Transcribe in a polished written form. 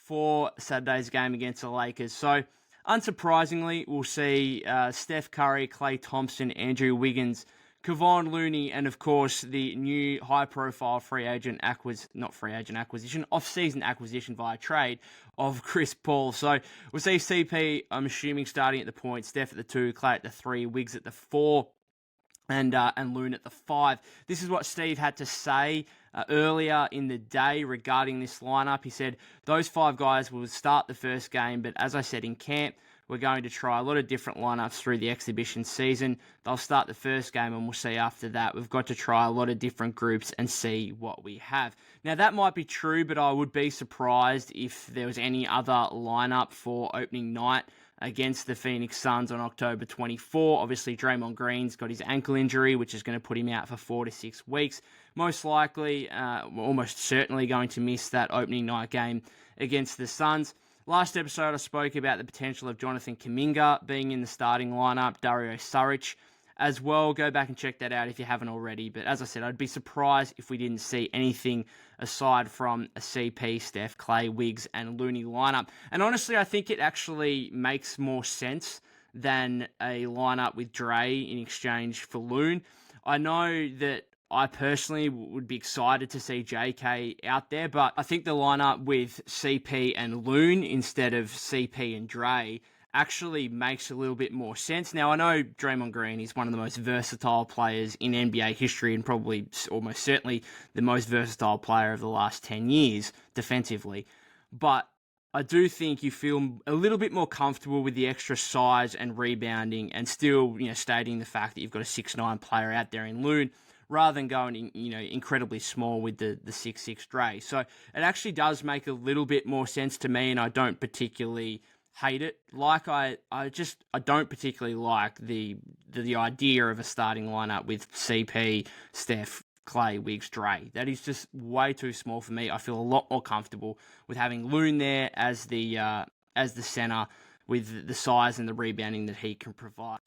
for Saturday's game against the Lakers. So, unsurprisingly, we'll see Steph Curry, Klay Thompson, Andrew Wiggins, Kevon Looney, and of course the new high-profile off-season acquisition via trade of Chris Paul. So we'll see CP, I'm assuming, starting at the point, Steph at the 2, Klay at the 3, Wiggs at the 4, and Loon at the 5. This is what Steve had to say earlier in the day regarding this lineup. He said, those 5 guys will start the first game, but as I said in camp, we're going to try a lot of different lineups through the exhibition season. They'll start the first game and we'll see after that. We've got to try a lot of different groups and see what we have. Now, that might be true, but I would be surprised if there was any other lineup for opening night against the Phoenix Suns on October 24. Obviously, Draymond Green's got his ankle injury, which is going to put him out for 4 to 6 weeks. Most likely, almost certainly going to miss that opening night game against the Suns. Last episode, I spoke about the potential of Jonathan Kuminga being in the starting lineup, Dario Saric as well. Go back and check that out if you haven't already. But as I said, I'd be surprised if we didn't see anything aside from a CP, Steph, Klay, Wiggs, and Looney lineup. And honestly, I think it actually makes more sense than a lineup with Dre in exchange for Loon. I know that I personally would be excited to see JK out there, but I think the lineup with CP and Loon instead of CP and Dre actually makes a little bit more sense. Now, I know Draymond Green is one of the most versatile players in NBA history and probably almost certainly the most versatile player of the last 10 years defensively, but I do think you feel a little bit more comfortable with the extra size and rebounding and still, stating the fact that you've got a 6'9" player out there in Loon, rather than going, incredibly small with the 6'6" Dre. So it actually does make a little bit more sense to me, and I don't particularly hate it. I don't particularly like the idea of a starting lineup with CP, Steph, Klay, Wiggs, Dre. That is just way too small for me. I feel a lot more comfortable with having Loon there as the center with the size and the rebounding that he can provide.